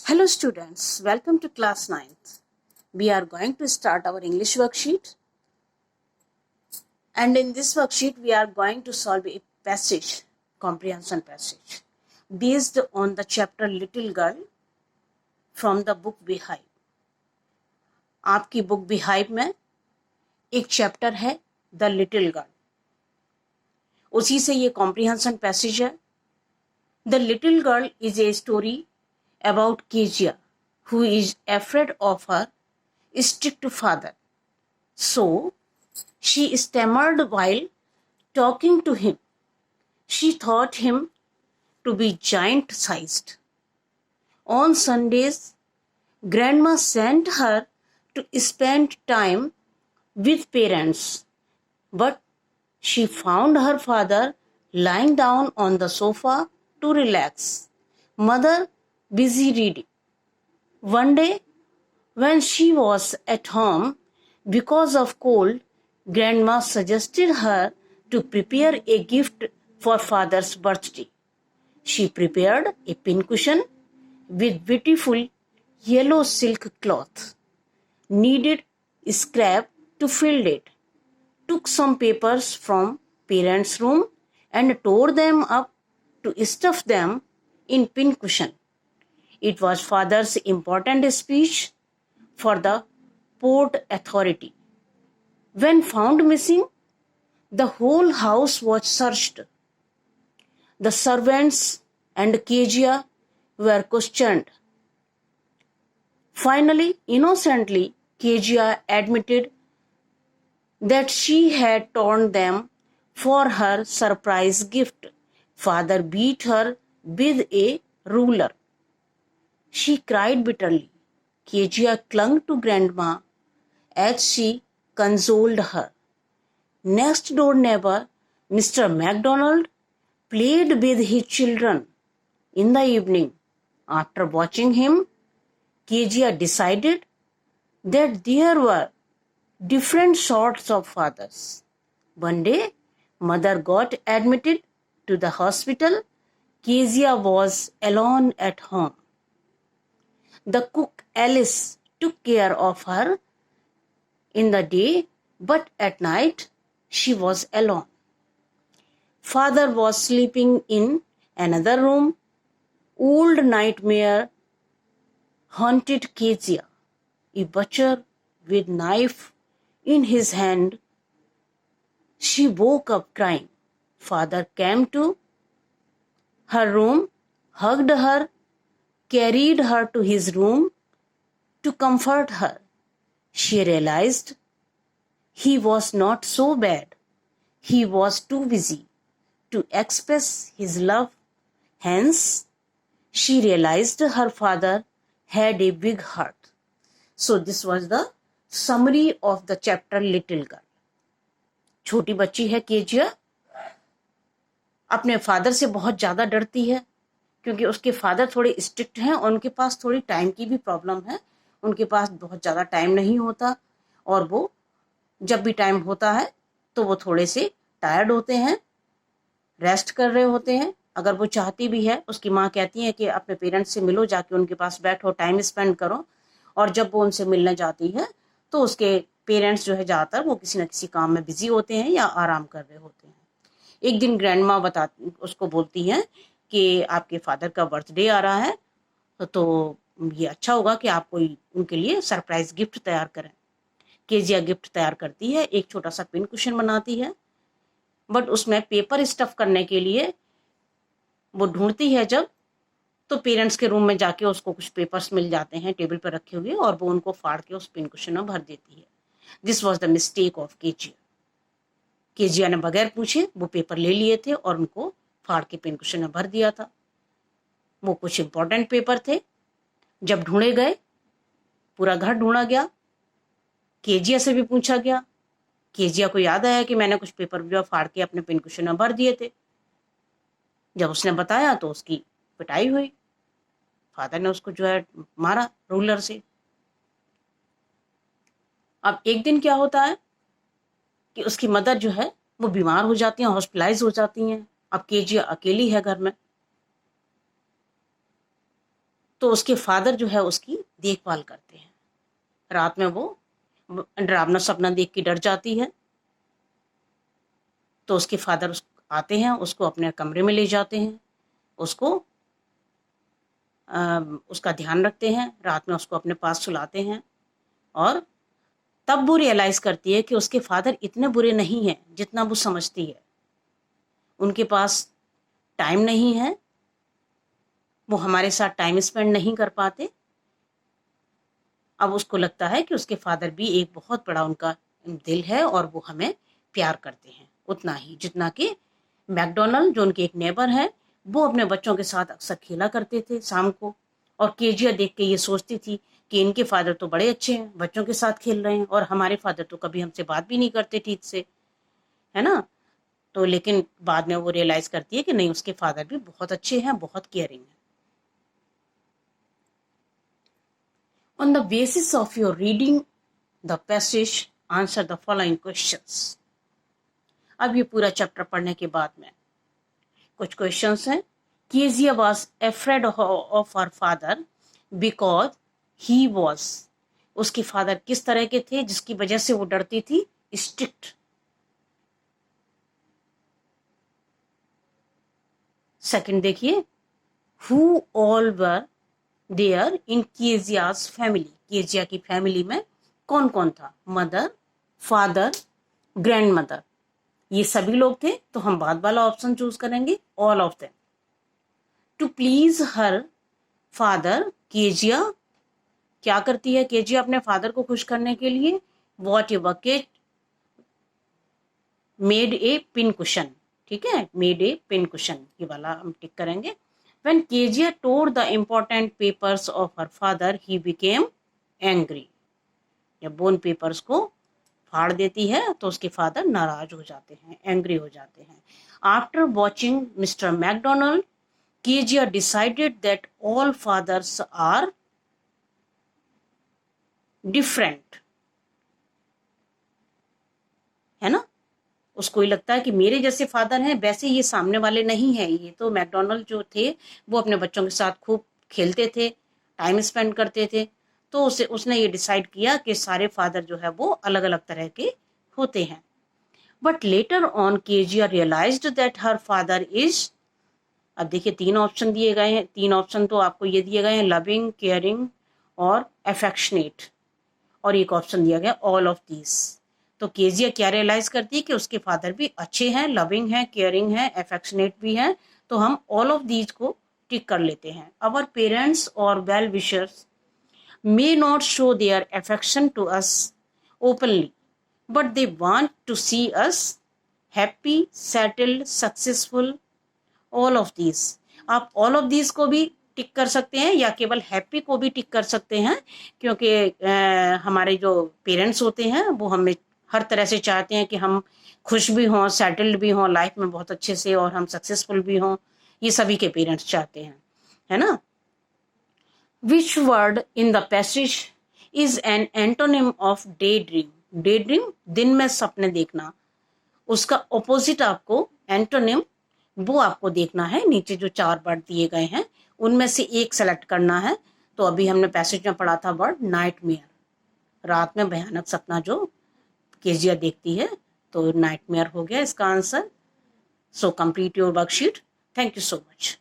Hello students, welcome to class 9th. We are going to start our English worksheet. And in this worksheet, we are going to solve a passage, comprehension passage, based on the chapter Little Girl from the book Beehive. आपकी book Beehive में एक chapter है the little girl, उसी से ये comprehension passage है. The little girl is a story about Kezia, who is afraid of her strict father. So, she stammered while talking to him. She thought him to be giant-sized. On Sundays, Grandma sent her to spend time with parents, but she found her father lying down on the sofa to relax. Mother busy reading. One day, when she was at home because of cold, Grandma suggested her to prepare a gift for father's birthday. She prepared a pincushion with beautiful yellow silk cloth, kneaded scrap to fill it, took some papers from parents' room and tore them up to stuff them in pincushion. It was father's important speech for the Port Authority. When found missing, the whole house was searched. The servants and Kezia were questioned. Finally, innocently, Kezia admitted that she had torn them for her surprise gift. Father beat her with a ruler. She cried bitterly. Kezia clung to Grandma as she consoled her. Next door neighbor, Mr. MacDonald, played with his children in the evening. After watching him, Kezia decided that there were different sorts of fathers. One day, mother got admitted to the hospital. Kezia was alone at home. The cook Alice took care of her in the day, but at night she was alone. Father was sleeping in another room. Old nightmare haunted Kezia. A butcher with knife in his hand. She woke up crying. Father came to her room, hugged her, carried her to his room to comfort her. She realized he was not so bad. He was too busy to express his love. Hence, she realized her father had a big heart. So this was the summary of the chapter Little Girl. छोटी बच्ची है Kezia, अपने father से बहुत ज्यादा डरती है क्योंकि उसके फादर थोड़े स्ट्रिक्ट हैं और उनके पास थोड़ी टाइम की भी प्रॉब्लम है. उनके पास बहुत ज़्यादा टाइम नहीं होता और वो जब भी टाइम होता है तो वो थोड़े से टायर्ड होते हैं, रेस्ट कर रहे होते हैं. अगर वो चाहती भी है, उसकी माँ कहती है कि अपने पेरेंट्स से मिलो, जाके उनके पास बैठो, टाइम स्पेंड करो. और जब वो उनसे मिलने जाती है तो उसके पेरेंट्स जो है ज़्यादातर वो किसी न किसी काम में बिजी होते हैं या आराम कर रहे होते हैं. एक दिन ग्रैंड माँ उसको बोलती हैं कि आपके फादर का बर्थडे आ रहा है तो ये अच्छा होगा कि आप कोई उनके लिए सरप्राइज गिफ्ट तैयार करें. केजिया गिफ्ट तैयार करती है, एक छोटा सा पिन कुशन बनाती है, बट उसमें पेपर स्टफ करने के लिए वो ढूंढती है जब, तो पेरेंट्स के रूम में जाके उसको कुछ पेपर्स मिल जाते हैं टेबल पर रखे हुए और वो उनको फाड़ के उस पिन कुशन में भर देती है. This was the mistake of Kezia. Kezia ने बगैर पूछे वो पेपर ले लिए थे और उनको फाड़ के पिन कुशन में भर दिया था. वो कुछ इंपॉर्टेंट पेपर थे. जब ढूंढे गए, पूरा घर ढूंढा गया, केजिया से भी पूछा गया. केजिया को याद आया कि मैंने कुछ पेपर जो फाड़ के अपने पिन कुशन में भर दिए थे. जब उसने बताया तो उसकी पिटाई हुई. फादर ने उसको जो है मारा रूलर से. अब एक दिन क्या होता है कि उसकी मदर जो है वो बीमार हो जाती हैं, हॉस्पिटलाइज हो जाती हैं. अब केजिया अकेली है घर में. तो उसके फादर जो है उसकी देखभाल करते हैं। रात में वो डरावना सपना देख के डर जाती है, तो उसके फादर आते हैं, उसको अपने कमरे में ले जाते हैं, उसको उसका ध्यान रखते हैं, रात में उसको अपने पास सुलाते हैं। और तब वो रियलाइज करती है कि उसके फादर इतने बुरे नहीं हैं जितना वो समझती है। उनके पास टाइम नहीं है, वो हमारे साथ टाइम स्पेंड नहीं कर पाते। अब उसको लगता है कि उसके फादर भी एक बहुत बड़ा उनका दिल है और वो हमें प्यार करते हैं उतना ही जितना कि मैकडोनल्ड, जो उनके एक नेबर है, वो अपने बच्चों के साथ अक्सर खेला करते थे शाम को। और केजिया देख के ये सोचती थी कि इनके फादर तो बड़े अच्छे हैं, बच्चों के साथ खेल रहे हैं, और हमारे फादर तो कभी हमसे बात भी नहीं करते ठीक से, है ना। तो लेकिन बाद में वो रियलाइज करती है कि नहीं, उसके फादर भी बहुत अच्छे हैं, बहुत केयरिंग है। On the basis of your reading the passage, answer the following questions. अब ये पूरा चैप्टर पढ़ने के बाद में कुछ क्वेश्चंस हैं। Kezia was afraid of her father because he was, उसके फादर किस तरह के थे जिसकी वजह से वो डरती थी? स्ट्रिक्ट। सेकंड देखिए, who all were there in Kezia's family, Kezia की फैमिली में कौन कौन था? मदर, फादर, ग्रैंड मदर, ये सभी लोग थे। तो हम बाद वाला ऑप्शन चूज करेंगे, all of them. To please her father, Kezia क्या करती है? केजिया अपने फादर को खुश करने के लिए what a bucket made a pin cushion, ठीक है, मेड ए पिन कुशन, ये वाला हम टिक करेंगे। When Kezia tore the important papers of her father, he became angry. जब वो उन पेपर्स को फाड़ देती है तो उसके फादर नाराज हो जाते हैं, एंग्री हो जाते हैं। After watching Mr. McDonald, Kezia decided that all fathers are different, है ना। उसको ही लगता है कि मेरे जैसे फादर हैं, वैसे ये सामने वाले नहीं हैं। ये तो मैकडोनल्ड जो थे वो अपने बच्चों के साथ खूब खेलते थे, टाइम स्पेंड करते थे। तो उसने ये डिसाइड किया कि सारे फादर जो है वो अलग अलग तरह के होते हैं। But later on Kezia realised that her father is, अब देखिए 3 ऑप्शन दिए गए हैं, 3 ऑप्शन तो आपको ये दिए गए हैं, लविंग, केयरिंग और एफेक्शनेट, और एक ऑप्शन दिया गया ऑल ऑफ दीज। तो केजिया क्या रियलाइज करती है कि उसके फादर भी अच्छे हैं, लविंग हैं, केयरिंग हैं, एफेक्शनेट भी हैं। तो हम ऑल ऑफ दीज को टिक कर लेते हैं। आवर पेरेंट्स और well wishers may not show their affection to us openly, but they want to see us happy, settled, successful. All of these, आप all of these को भी टिक कर सकते हैं या केवल हैप्पी को भी टिक कर सकते हैं, क्योंकि हमारे जो पेरेंट्स होते हैं वो हमें हर तरह से चाहते हैं कि हम खुश भी हों, सेटल्ड भी हों लाइफ में बहुत अच्छे से, और हम सक्सेसफुल भी हों। ये सभी के पेरेंट्स चाहते हैं, है ना। Which word in the passage is an antonym of daydream? Daydream, दिन में सपने देखना। उसका ऑपोजिट आपको एंटोनिम, वो आपको देखना है। नीचे जो 4 वर्ड दिए गए हैं उनमें से एक सेलेक्ट करना है। तो अभी हमने पैसेज में पढ़ा था वर्ड नाइटमेयर, रात में भयानक सपना जो केजिया देखती है, तो नाइटमेयर हो गया इसका answer. So complete your worksheet. Thank you so much.